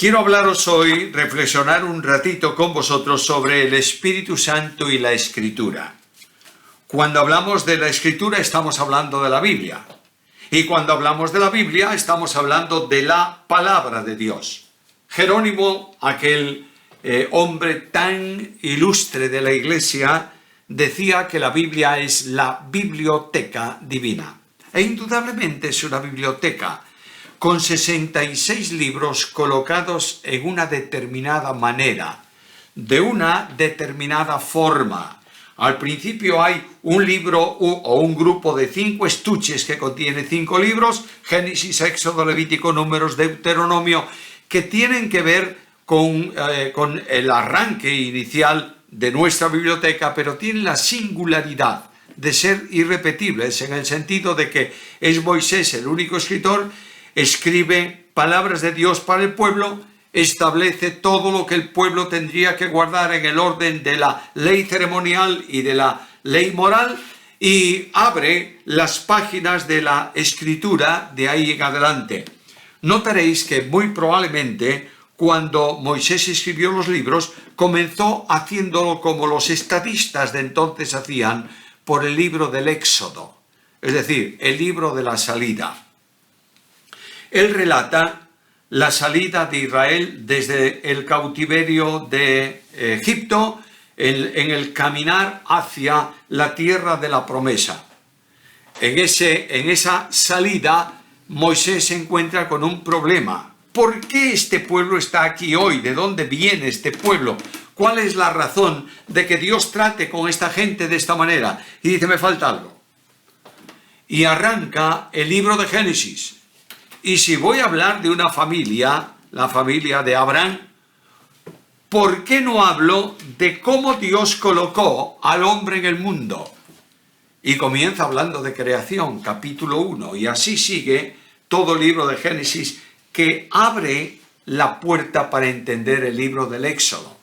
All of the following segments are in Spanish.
Quiero hablaros hoy, reflexionar un ratito con vosotros sobre el Espíritu Santo y la Escritura. Cuando hablamos de la Escritura estamos hablando de la Biblia. Y cuando hablamos de la Biblia estamos hablando de la palabra de Dios. Jerónimo, aquel hombre tan ilustre de la Iglesia, decía que la Biblia es la biblioteca divina. E indudablemente es una biblioteca con 66 libros colocados en una determinada manera, de una determinada forma. Al principio hay un libro o un grupo de 5 estuches que contiene 5 libros, Génesis, Éxodo, Levítico, Números, Deuteronomio, que tienen que ver con el arranque inicial de nuestra biblioteca, pero tienen la singularidad de ser irrepetibles en el sentido de que es Moisés el único escritor. Escribe palabras de Dios para el pueblo, establece todo lo que el pueblo tendría que guardar en el orden de la ley ceremonial y de la ley moral y abre las páginas de la Escritura de ahí en adelante. Notaréis que muy probablemente cuando Moisés escribió los libros comenzó haciéndolo como los estadistas de entonces hacían por el libro del Éxodo, es decir, el libro de la salida. Él relata la salida de Israel desde el cautiverio de Egipto en el caminar hacia la tierra de la promesa. En esa salida, Moisés se encuentra con un problema. ¿Por qué este pueblo está aquí hoy? ¿De dónde viene este pueblo? ¿Cuál es la razón de que Dios trate con esta gente de esta manera? Y dice, me falta algo. Y arranca el libro de Génesis. Y si voy a hablar de una familia, la familia de Abraham, ¿por qué no hablo de cómo Dios colocó al hombre en el mundo? Y comienza hablando de creación, capítulo 1, y así sigue todo el libro de Génesis, que abre la puerta para entender el libro del Éxodo.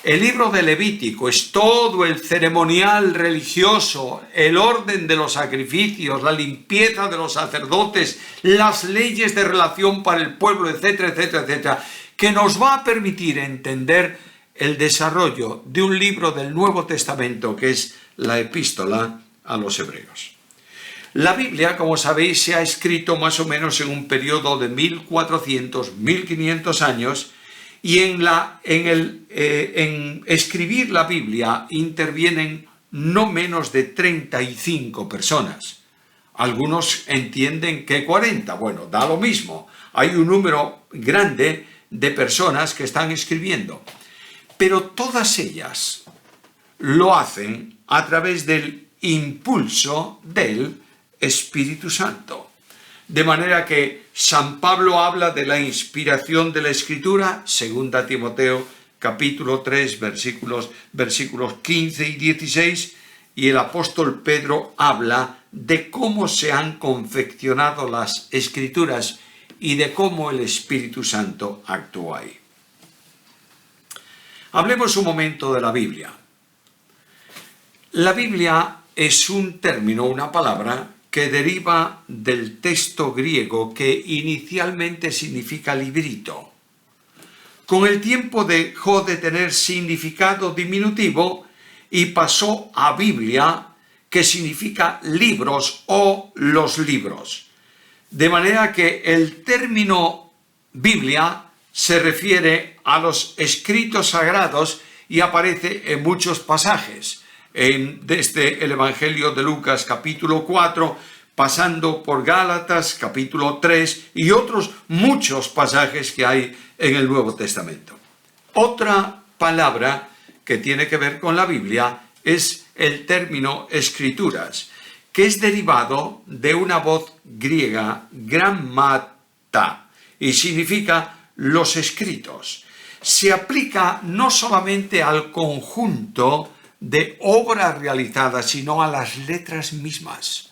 El libro de Levítico es todo el ceremonial religioso, el orden de los sacrificios, la limpieza de los sacerdotes, las leyes de relación para el pueblo, etcétera, etcétera, etcétera, que nos va a permitir entender el desarrollo de un libro del Nuevo Testamento que es la Epístola a los Hebreos. La Biblia, como sabéis, se ha escrito más o menos en un periodo de 1400-1500 años. Y en escribir la Biblia intervienen no menos de 35 personas. Algunos entienden que 40. Bueno, da lo mismo. Hay un número grande de personas que están escribiendo. Pero todas ellas lo hacen a través del impulso del Espíritu Santo. De manera que San Pablo habla de la inspiración de la Escritura, 2 Timoteo capítulo 3, versículos 15 y 16, y el apóstol Pedro habla de cómo se han confeccionado las Escrituras y de cómo el Espíritu Santo actúa ahí. Hablemos un momento de la Biblia. La Biblia es un término, una palabra, que deriva del texto griego que inicialmente significa librito. Con el tiempo dejó de tener significado diminutivo y pasó a Biblia, que significa libros o los libros. De manera que el término Biblia se refiere a los escritos sagrados y aparece en muchos pasajes. Desde el Evangelio de Lucas capítulo 4, pasando por Gálatas capítulo 3 y otros muchos pasajes que hay en el Nuevo Testamento. Otra palabra que tiene que ver con la Biblia es el término escrituras, que es derivado de una voz griega, grammata, y significa los escritos. Se aplica no solamente al conjunto de obras realizadas, sino a las letras mismas.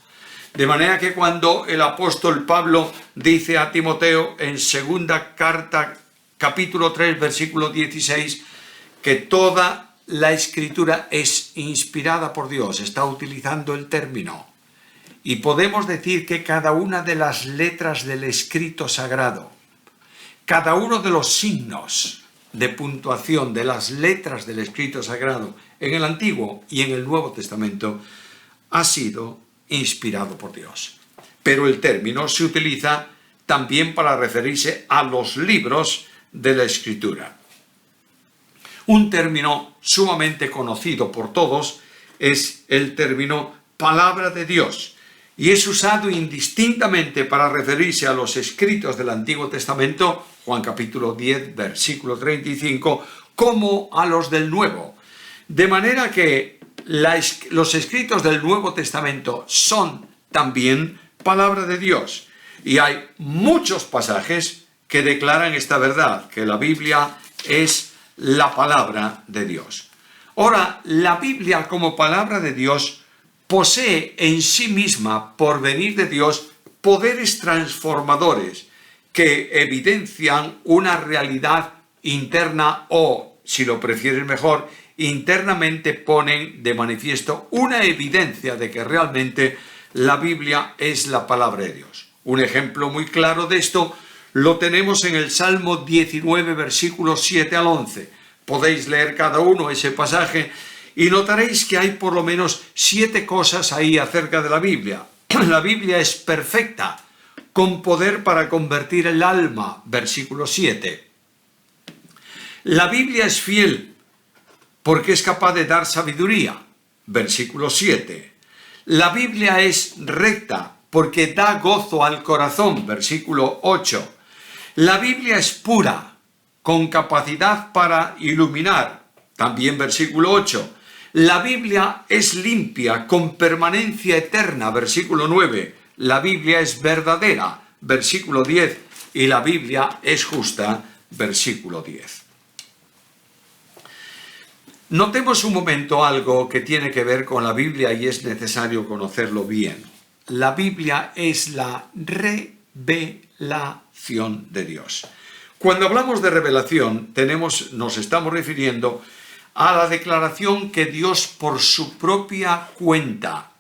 De manera que cuando el apóstol Pablo dice a Timoteo en segunda carta, capítulo 3, versículo 16, que toda la Escritura es inspirada por Dios, está utilizando el término. Y podemos decir que cada una de las letras del escrito sagrado, cada uno de los signos de puntuación de las letras del escrito sagrado en el Antiguo y en el Nuevo Testamento ha sido inspirado por Dios. Pero el término se utiliza también para referirse a los libros de la Escritura. Un término sumamente conocido por todos es el término palabra de Dios, y es usado indistintamente para referirse a los escritos del Antiguo Testamento, Juan capítulo 10, versículo 35, como a los del Nuevo. De manera que los escritos del Nuevo Testamento son también palabra de Dios. Y hay muchos pasajes que declaran esta verdad, que la Biblia es la palabra de Dios. Ahora, la Biblia como palabra de Dios posee en sí misma, por venir de Dios, poderes transformadores que evidencian una realidad interna o, si lo prefieren mejor, internamente ponen de manifiesto una evidencia de que realmente la Biblia es la palabra de Dios. Un ejemplo muy claro de esto lo tenemos en el Salmo 19, versículos 7 al 11. Podéis leer cada uno ese pasaje y notaréis que hay por lo menos 7 cosas ahí acerca de la Biblia. La Biblia es perfecta, con poder para convertir el alma, versículo 7. La Biblia es fiel, porque es capaz de dar sabiduría, versículo 7. La Biblia es recta, porque da gozo al corazón, versículo 8. La Biblia es pura, con capacidad para iluminar, también versículo 8. La Biblia es limpia, con permanencia eterna, versículo 9. La Biblia es verdadera, versículo 10. Y la Biblia es justa, versículo 10. Notemos un momento algo que tiene que ver con la Biblia y es necesario conocerlo bien. La Biblia es la revelación de Dios. Cuando hablamos de revelación, nos estamos refiriendo a la declaración que Dios por su propia cuenta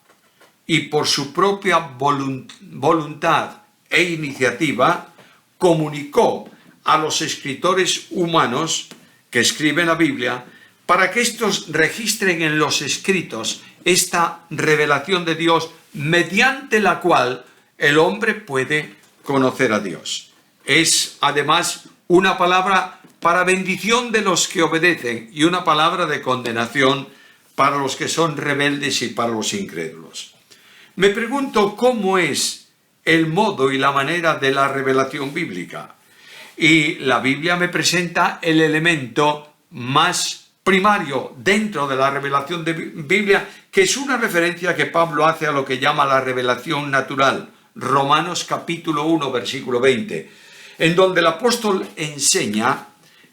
y por su propia voluntad e iniciativa comunicó a los escritores humanos que escriben la Biblia para que estos registren en los escritos esta revelación de Dios mediante la cual el hombre puede conocer a Dios. Es además una palabra para bendición de los que obedecen y una palabra de condenación para los que son rebeldes y para los incrédulos. Me pregunto cómo es el modo y la manera de la revelación bíblica. Y la Biblia me presenta el elemento más primario dentro de la revelación de Biblia, que es una referencia que Pablo hace a lo que llama la revelación natural. Romanos capítulo 1, versículo 20, en donde el apóstol enseña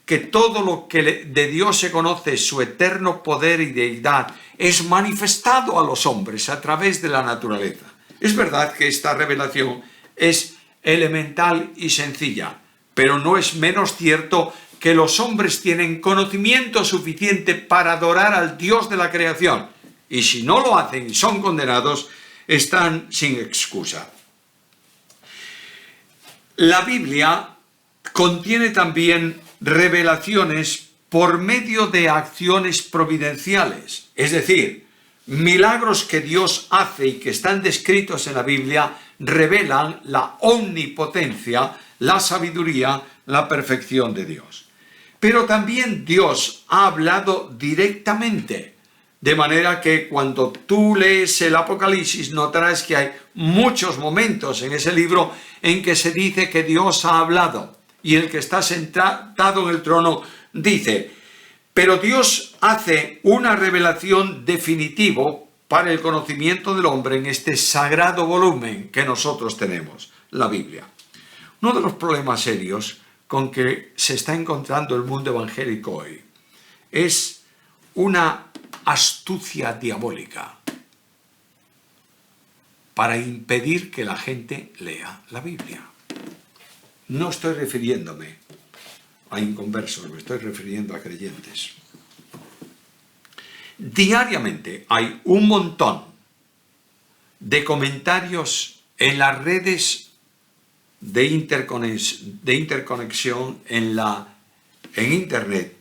que todo lo que de Dios se conoce, su eterno poder y deidad, es manifestado a los hombres a través de la naturaleza. Es verdad que esta revelación es elemental y sencilla, pero no es menos cierto que los hombres tienen conocimiento suficiente para adorar al Dios de la creación, y si no lo hacen y son condenados, están sin excusa. La Biblia contiene también revelaciones por medio de acciones providenciales, es decir, milagros que Dios hace y que están descritos en la Biblia revelan la omnipotencia, la sabiduría, la perfección de Dios. Pero también Dios ha hablado directamente, de manera que cuando tú lees el Apocalipsis notarás que hay muchos momentos en ese libro en que se dice que Dios ha hablado. Y el que está sentado en el trono dice, pero Dios hace una revelación definitiva para el conocimiento del hombre en este sagrado volumen que nosotros tenemos, la Biblia. Uno de los problemas serios con que se está encontrando el mundo evangélico hoy es una astucia diabólica para impedir que la gente lea la Biblia. No estoy refiriéndome a inconversos, me estoy refiriendo a creyentes. Diariamente hay un montón de comentarios en las redes de interconexión en Internet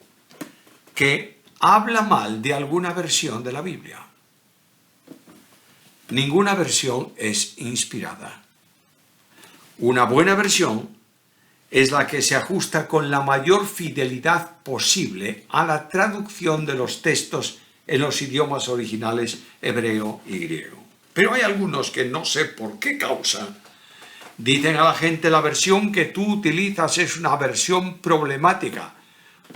que habla mal de alguna versión de la Biblia. Ninguna versión es inspirada. Una buena versión es la que se ajusta con la mayor fidelidad posible a la traducción de los textos en los idiomas originales hebreo y griego. Pero hay algunos que no sé por qué causa dicen a la gente: la versión que tú utilizas es una versión problemática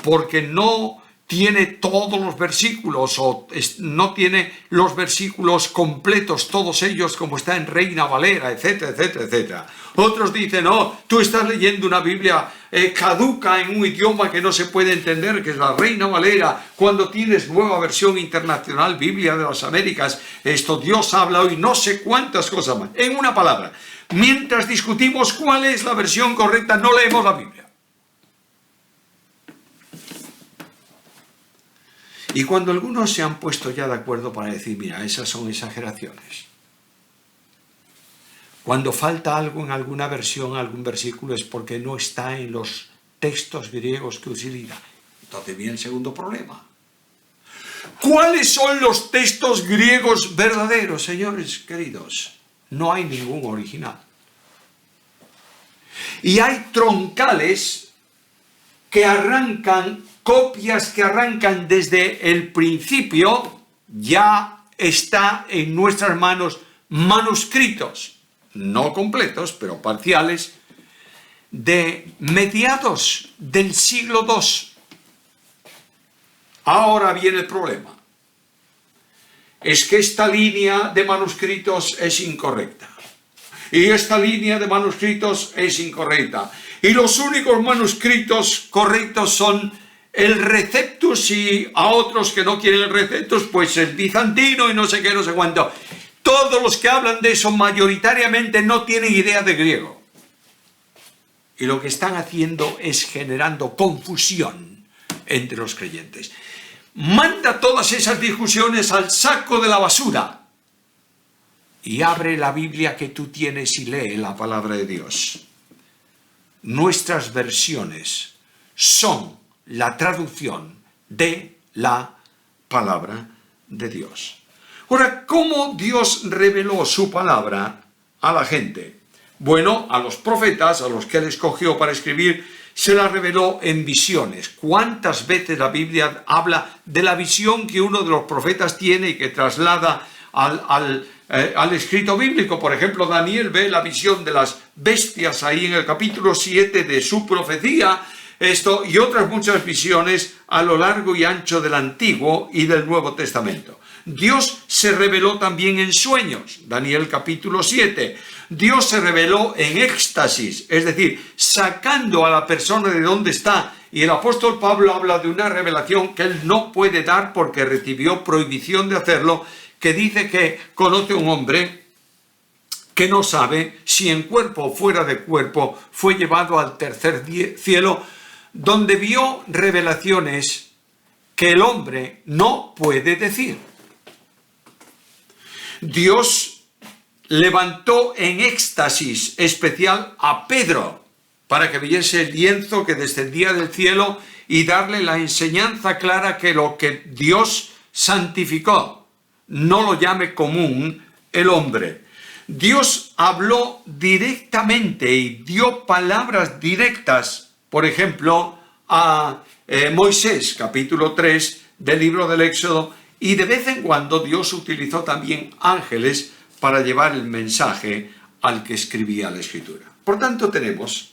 porque no tiene todos los versículos o no tiene los versículos completos, todos ellos como está en Reina Valera, etcétera, etcétera, etcétera. Otros dicen: no, tú estás leyendo una Biblia caduca en un idioma que no se puede entender, que es la Reina Valera, cuando tienes nueva versión internacional, Biblia de las Américas, Dios habla hoy, no sé cuántas cosas más. En una palabra, mientras discutimos cuál es la versión correcta, no leemos la Biblia. Y cuando algunos se han puesto ya de acuerdo para decir: mira, esas son exageraciones. Cuando falta algo en alguna versión, algún versículo, es porque no está en los textos griegos que utiliza. Entonces viene el segundo problema. ¿Cuáles son los textos griegos verdaderos, señores queridos? No hay ningún original. Y hay troncales que arrancan, copias que arrancan desde el principio. Ya está en nuestras manos manuscritos, no completos, pero parciales, de mediados del siglo II. Ahora viene el problema. Es que esta línea de manuscritos es incorrecta. Y esta línea de manuscritos es incorrecta. Y los únicos manuscritos correctos son el Receptus, y a otros que no quieren el Receptus, pues el bizantino y no sé qué, no sé cuánto. Todos los que hablan de eso mayoritariamente no tienen idea de griego. Y lo que están haciendo es generando confusión entre los creyentes. Manda todas esas discusiones al saco de la basura y abre la Biblia que tú tienes y lee la palabra de Dios. Nuestras versiones son la traducción de la palabra de Dios. Ahora, ¿cómo Dios reveló su palabra a la gente? Bueno, a los profetas, a los que él escogió para escribir, se la reveló en visiones. ¿Cuántas veces la Biblia habla de la visión que uno de los profetas tiene y que traslada al escrito bíblico? Por ejemplo, Daniel ve la visión de las bestias ahí en el capítulo 7 de su profecía, y otras muchas visiones a lo largo y ancho del Antiguo y del Nuevo Testamento. Dios se reveló también en sueños, Daniel capítulo 7. Dios se reveló en éxtasis, es decir, sacando a la persona de donde está. Y el apóstol Pablo habla de una revelación que él no puede dar porque recibió prohibición de hacerlo, que dice que conoce a un hombre que no sabe si en cuerpo o fuera de cuerpo fue llevado al tercer cielo, donde vio revelaciones que el hombre no puede decir. Dios levantó en éxtasis especial a Pedro para que viese el lienzo que descendía del cielo y darle la enseñanza clara que lo que Dios santificó no lo llame común el hombre. Dios habló directamente y dio palabras directas, por ejemplo, a Moisés, capítulo 3 del libro del Éxodo, y de vez en cuando Dios utilizó también ángeles para llevar el mensaje al que escribía la Escritura. Por tanto, tenemos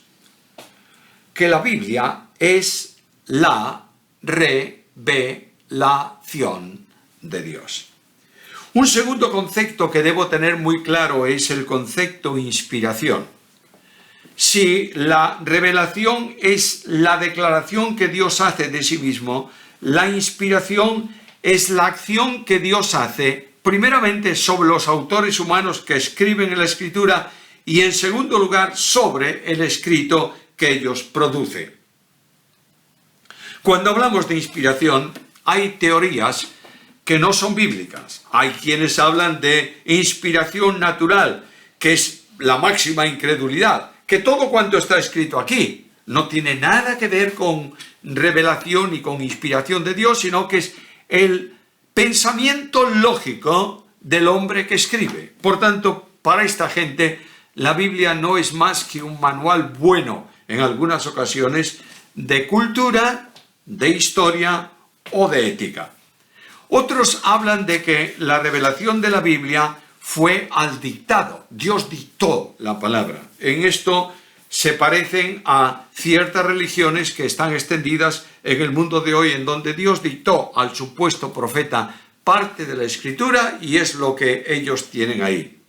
que la Biblia es la revelación de Dios. Un segundo concepto que debo tener muy claro es el concepto inspiración. Si la revelación es la declaración que Dios hace de sí mismo, la inspiración es la acción que Dios hace, primeramente sobre los autores humanos que escriben en la Escritura y en segundo lugar sobre el escrito que ellos producen. Cuando hablamos de inspiración, hay teorías que no son bíblicas. Hay quienes hablan de inspiración natural, que es la máxima incredulidad, que todo cuanto está escrito aquí no tiene nada que ver con revelación y con inspiración de Dios, sino que es el pensamiento lógico del hombre que escribe. Por tanto, para esta gente, la Biblia no es más que un manual bueno, en algunas ocasiones, de cultura, de historia o de ética. Otros hablan de que la revelación de la Biblia fue al dictado. Dios dictó la palabra. En esto se parecen a ciertas religiones que están extendidas en el mundo de hoy, en donde Dios dictó al supuesto profeta parte de la Escritura y es lo que ellos tienen ahí.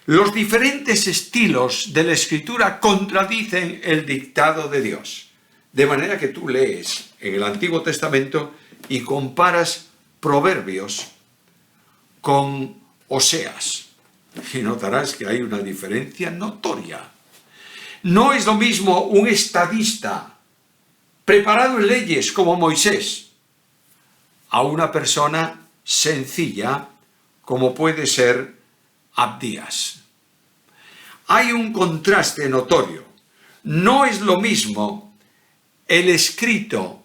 Los diferentes estilos de la Escritura contradicen el dictado de Dios. De manera que tú lees en el Antiguo Testamento y comparas Proverbios con Oseas y notarás que hay una diferencia notoria. No es lo mismo un estadista preparado en leyes como Moisés a una persona sencilla como puede ser Abdías. Hay un contraste notorio. No es lo mismo el escrito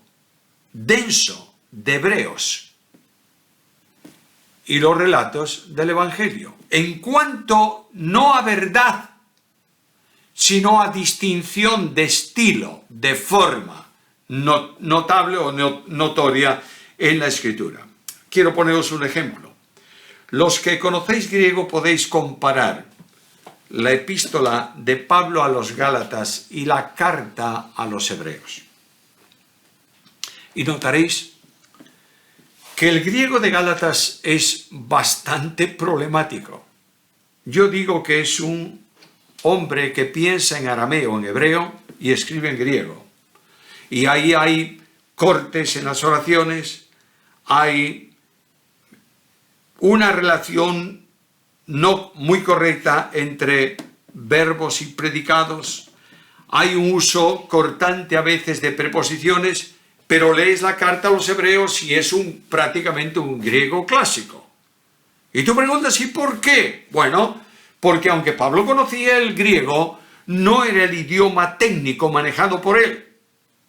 denso de Hebreos y los relatos del Evangelio, en cuanto no a verdad, sino a distinción de estilo, de forma notable o notoria en la Escritura. Quiero poneros un ejemplo. Los que conocéis griego podéis comparar la epístola de Pablo a los Gálatas y la carta a los Hebreos. Y notaréis que el griego de Gálatas es bastante problemático. Yo digo que es un hombre que piensa en arameo, en hebreo, y escribe en griego. Y ahí hay cortes en las oraciones, hay una relación no muy correcta entre verbos y predicados, hay un uso cortante a veces de preposiciones, pero lees la carta a los hebreos y es prácticamente un griego clásico. Y tú preguntas, ¿y por qué? Bueno, porque aunque Pablo conocía el griego, no era el idioma técnico manejado por él.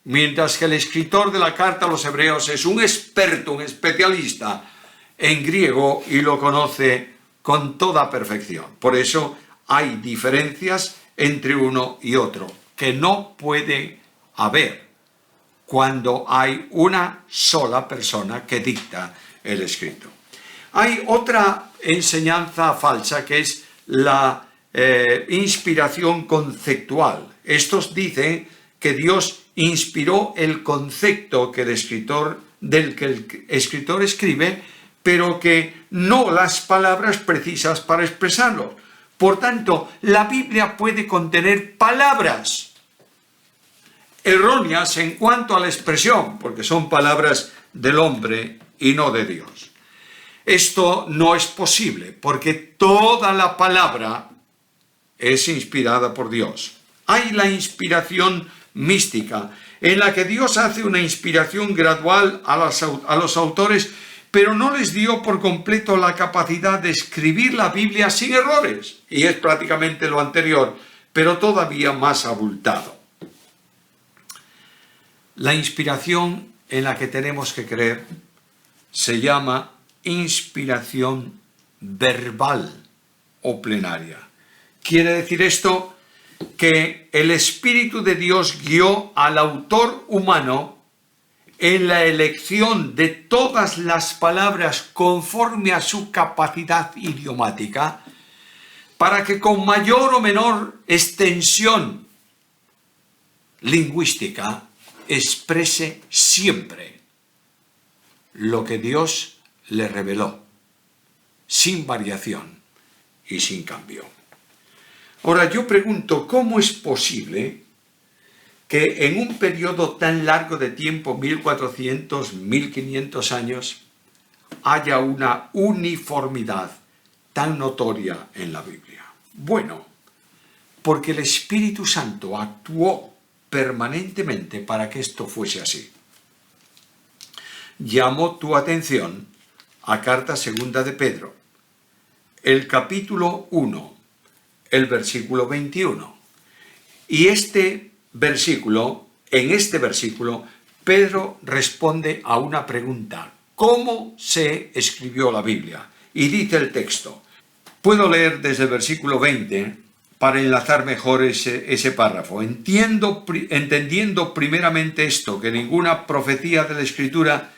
Mientras que el escritor de la carta a los hebreos es un experto, un especialista en griego y lo conoce con toda perfección. Por eso hay diferencias entre uno y otro, que no puede haber cuando hay una sola persona que dicta el escrito. Hay otra enseñanza falsa que es la inspiración conceptual. Estos dicen que Dios inspiró el concepto del que el escritor escribe, pero que no las palabras precisas para expresarlo. Por tanto, la Biblia puede contener palabras erróneas en cuanto a la expresión, porque son palabras del hombre y no de Dios. Esto no es posible, porque toda la palabra es inspirada por Dios. Hay la inspiración mística, en la que Dios hace una inspiración gradual a los autores, pero no les dio por completo la capacidad de escribir la Biblia sin errores. Y es prácticamente lo anterior, pero todavía más abultado. La inspiración en la que tenemos que creer se llama inspiración verbal o plenaria. Quiere decir esto que el Espíritu de Dios guió al autor humano en la elección de todas las palabras conforme a su capacidad idiomática, para que con mayor o menor extensión lingüística exprese siempre lo que Dios le reveló, sin variación y sin cambio. Ahora yo pregunto, ¿cómo es posible que en un periodo tan largo de tiempo, 1400, 1500 años, haya una uniformidad tan notoria en la Biblia? Bueno, porque el Espíritu Santo actuó permanentemente para que esto fuese así. Llamo tu atención a carta segunda de Pedro, el capítulo 1, el versículo 21. Y en este versículo, Pedro responde a una pregunta: ¿cómo se escribió la Biblia? Y dice el texto, puedo leer desde el versículo 20 para enlazar mejor ese párrafo. Entendiendo primeramente esto, que ninguna profecía de la Escritura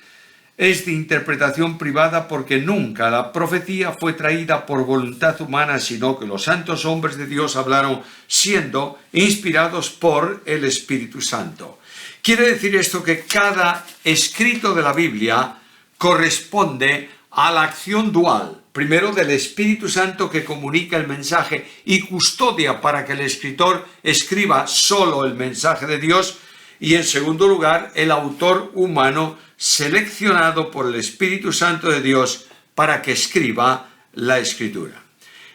es de interpretación privada, porque nunca la profecía fue traída por voluntad humana, sino que los santos hombres de Dios hablaron siendo inspirados por el Espíritu Santo. Quiere decir esto que cada escrito de la Biblia corresponde a la acción dual, primero del Espíritu Santo, que comunica el mensaje y custodia para que el escritor escriba solo el mensaje de Dios, y en segundo lugar el autor humano seleccionado por el Espíritu Santo de Dios para que escriba la Escritura.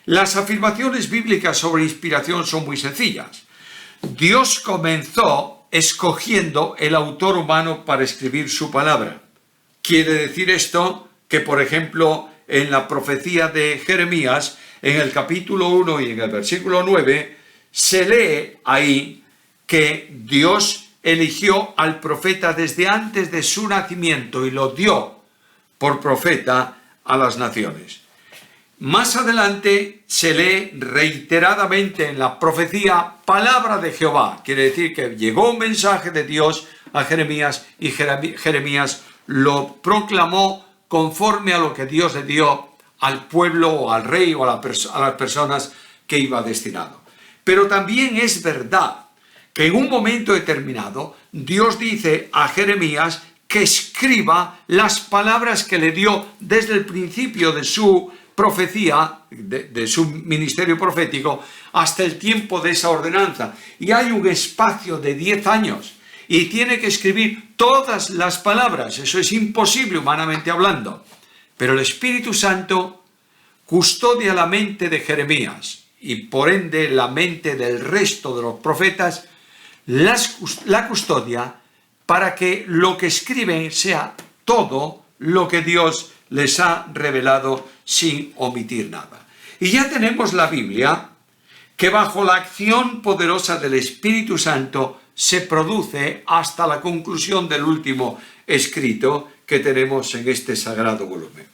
Las afirmaciones bíblicas sobre inspiración son muy sencillas. Dios comenzó escogiendo el autor humano para escribir su palabra. Quiere decir esto que, por ejemplo, en la profecía de Jeremías, en el capítulo 1 y en el versículo 9, se lee ahí que Dios eligió al profeta desde antes de su nacimiento y lo dio por profeta a las naciones. Más adelante se lee reiteradamente en la profecía palabra de Jehová. Quiere decir que llegó un mensaje de Dios a Jeremías y Jeremías lo proclamó conforme a lo que Dios le dio al pueblo o al rey o a las personas que iba destinado. Pero también es verdad que en un momento determinado Dios dice a Jeremías que escriba las palabras que le dio desde el principio de su profecía, de su ministerio profético, hasta el tiempo de esa ordenanza. Y hay un espacio de 10 años y tiene que escribir todas las palabras. Eso es imposible humanamente hablando. Pero el Espíritu Santo custodia la mente de Jeremías y por ende la mente del resto de los profetas, la custodia para que lo que escriben sea todo lo que Dios les ha revelado sin omitir nada. Y ya tenemos la Biblia, que bajo la acción poderosa del Espíritu Santo se produce hasta la conclusión del último escrito que tenemos en este sagrado volumen.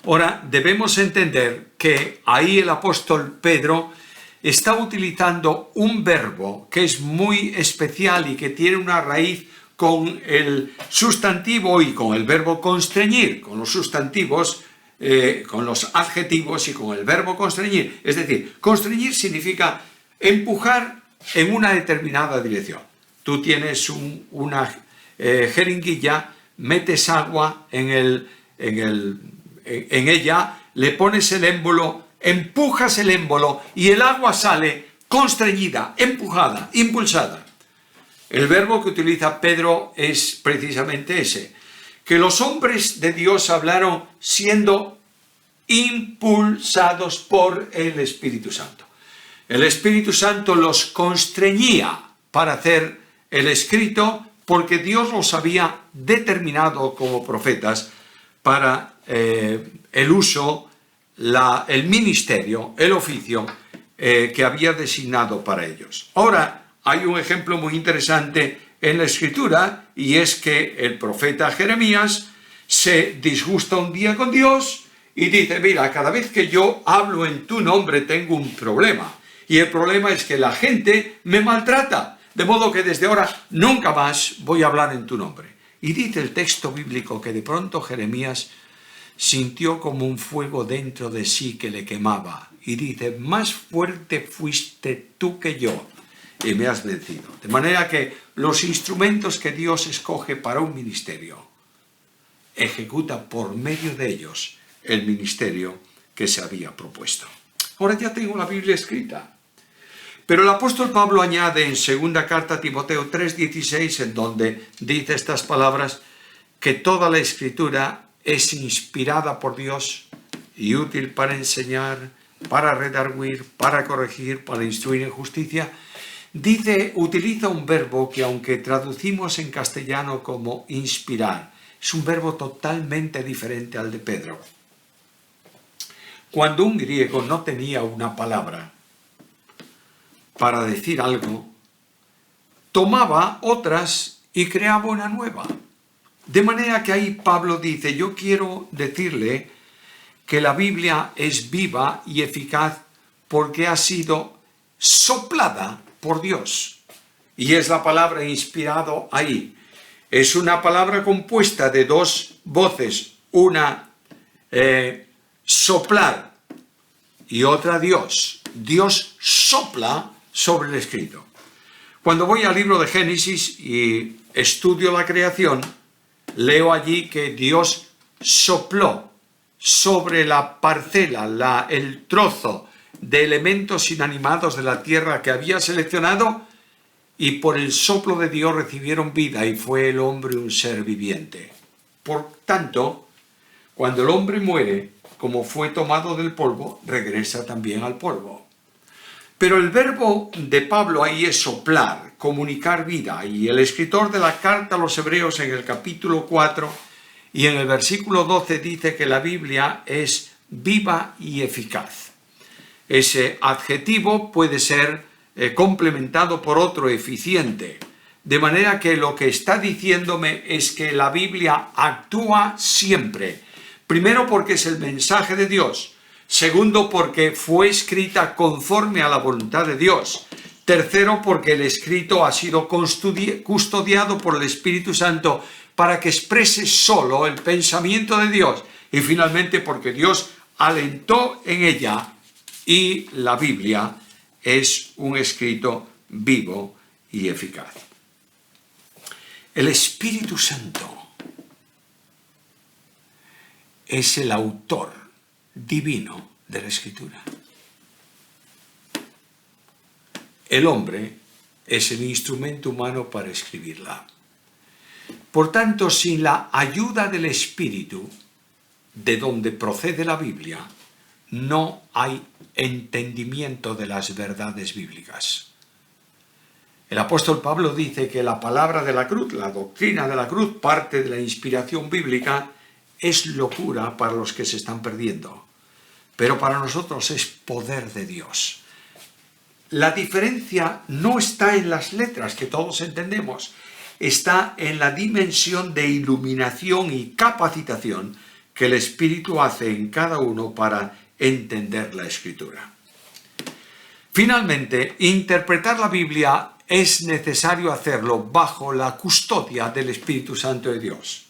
Ahora, debemos entender que ahí el apóstol Pedro está utilizando un verbo que es muy especial y que tiene una raíz con el sustantivo y con el verbo constreñir, con los sustantivos, con los adjetivos y con el verbo constreñir. Es decir, constreñir significa empujar en una determinada dirección. Tú tienes una jeringuilla, metes agua en ella, le pones el émbolo, empujas el émbolo y el agua sale constreñida, empujada, impulsada. El verbo que utiliza Pedro es precisamente ese, que los hombres de Dios hablaron siendo impulsados por el Espíritu Santo. El Espíritu Santo los constreñía para hacer el escrito porque Dios los había determinado como profetas para el uso, el ministerio, el oficio que había designado para ellos. Ahora, hay un ejemplo muy interesante en la Escritura, y es que el profeta Jeremías se disgusta un día con Dios y dice: mira, cada vez que yo hablo en tu nombre tengo un problema, y el problema es que la gente me maltrata, de modo que desde ahora nunca más voy a hablar en tu nombre. Y dice el texto bíblico que de pronto Jeremías sintió como un fuego dentro de sí que le quemaba, y dice: más fuerte fuiste tú que yo, y me has vencido. De manera que los instrumentos que Dios escoge para un ministerio, ejecuta por medio de ellos el ministerio que se había propuesto. Ahora ya tengo la Biblia escrita. Pero el apóstol Pablo añade en segunda carta a Timoteo 3:16, en donde dice estas palabras, que toda la Escritura es inspirada por Dios y útil para enseñar, para redarguir, para corregir, para instruir en justicia. Utiliza un verbo que, aunque traducimos en castellano como inspirar, es un verbo totalmente diferente al de Pedro. Cuando un griego no tenía una palabra para decir algo, tomaba otras y creaba una nueva. De manera que ahí Pablo dice, yo quiero decirle que la Biblia es viva y eficaz porque ha sido soplada por Dios. Y es la palabra inspirado ahí. Es una palabra compuesta de dos voces, una soplar y otra Dios. Dios sopla sobre el escrito. Cuando voy al libro de Génesis y estudio la creación, leo allí que Dios sopló sobre la parcela, el trozo de elementos inanimados de la tierra que había seleccionado, y por el soplo de Dios recibieron vida y fue el hombre un ser viviente. Por tanto, cuando el hombre muere, como fue tomado del polvo, regresa también al polvo. Pero el verbo de Pablo ahí es soplar, comunicar vida, y el escritor de la carta a los Hebreos en el capítulo 4 y en el versículo 12 dice que la Biblia es viva y eficaz. Ese adjetivo puede ser complementado por otro, eficiente, de manera que lo que está diciéndome es que la Biblia actúa siempre. Primero, porque es el mensaje de Dios. Segundo, porque fue escrita conforme a la voluntad de Dios. Tercero, porque el escrito ha sido custodiado por el Espíritu Santo para que exprese solo el pensamiento de Dios. Y finalmente, porque Dios alentó en ella, y la Biblia es un escrito vivo y eficaz. El Espíritu Santo es el autor divino de la Escritura. El hombre es el instrumento humano para escribirla. Por tanto, sin la ayuda del Espíritu, de donde procede la Biblia, no hay entendimiento de las verdades bíblicas. El apóstol Pablo dice que la palabra de la cruz, la doctrina de la cruz, parte de la inspiración bíblica, es locura para los que se están perdiendo, pero para nosotros es poder de Dios. La diferencia no está en las letras que todos entendemos, está en la dimensión de iluminación y capacitación que el Espíritu hace en cada uno para entender la Escritura. Finalmente, interpretar la Biblia es necesario hacerlo bajo la custodia del Espíritu Santo de Dios.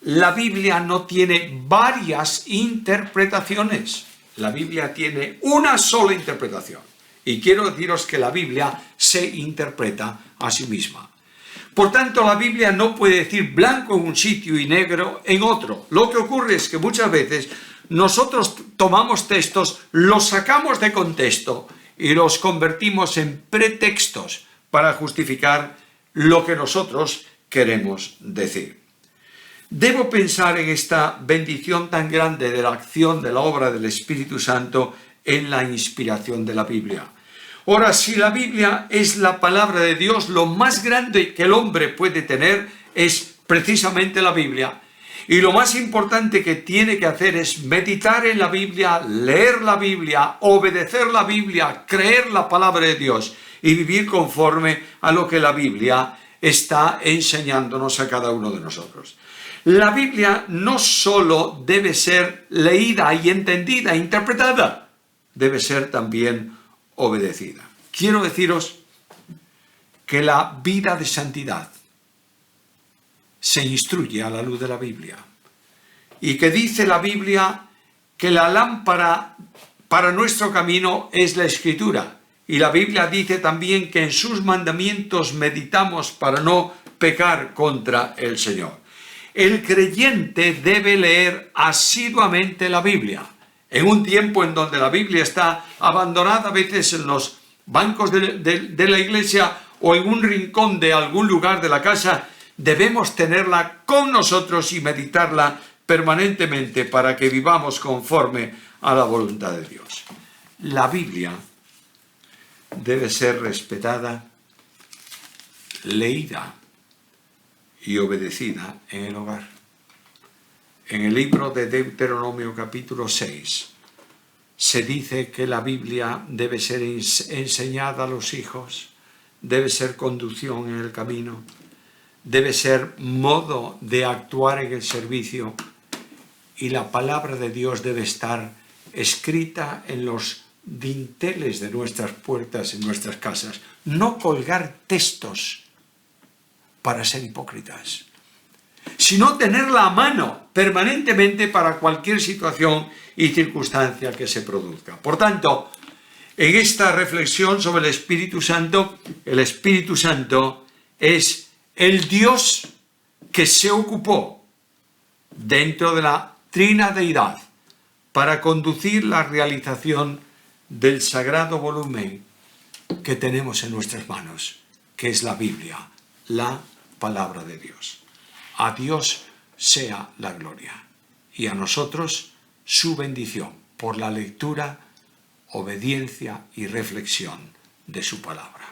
La Biblia no tiene varias interpretaciones. La Biblia tiene una sola interpretación. Y quiero deciros que la Biblia se interpreta a sí misma. Por tanto, la Biblia no puede decir blanco en un sitio y negro en otro. Lo que ocurre es que muchas veces nosotros tomamos textos, los sacamos de contexto y los convertimos en pretextos para justificar lo que nosotros queremos decir. Debo pensar en esta bendición tan grande de la acción de la obra del Espíritu Santo en la inspiración de la Biblia. Ahora, si la Biblia es la palabra de Dios, lo más grande que el hombre puede tener es precisamente la Biblia. Y lo más importante que tiene que hacer es meditar en la Biblia, leer la Biblia, obedecer la Biblia, creer la palabra de Dios y vivir conforme a lo que la Biblia está enseñándonos a cada uno de nosotros. La Biblia no solo debe ser leída y entendida, interpretada, debe ser también obedecida. Quiero deciros que la vida de santidad se instruye a la luz de la Biblia. Y que dice la Biblia que la lámpara para nuestro camino es la Escritura. Y la Biblia dice también que en sus mandamientos meditamos para no pecar contra el Señor. El creyente debe leer asiduamente la Biblia. En un tiempo en donde la Biblia está abandonada a veces en los bancos de la iglesia o en un rincón de algún lugar de la casa, debemos tenerla con nosotros y meditarla permanentemente para que vivamos conforme a la voluntad de Dios. La Biblia debe ser respetada, leída y obedecida en el hogar. En el libro de Deuteronomio capítulo 6 se dice que la Biblia debe ser enseñada a los hijos, debe ser conducción en el camino, debe ser modo de actuar en el servicio, y la palabra de Dios debe estar escrita en los dinteles de nuestras puertas, en nuestras casas. No colgar textos para ser hipócritas, sino tenerla a mano permanentemente para cualquier situación y circunstancia que se produzca. Por tanto, en esta reflexión sobre el Espíritu Santo es el Dios que se ocupó dentro de la trinadeidad para conducir la realización del sagrado volumen que tenemos en nuestras manos, que es la Biblia, la palabra de Dios. A Dios sea la gloria y a nosotros su bendición por la lectura, obediencia y reflexión de su palabra.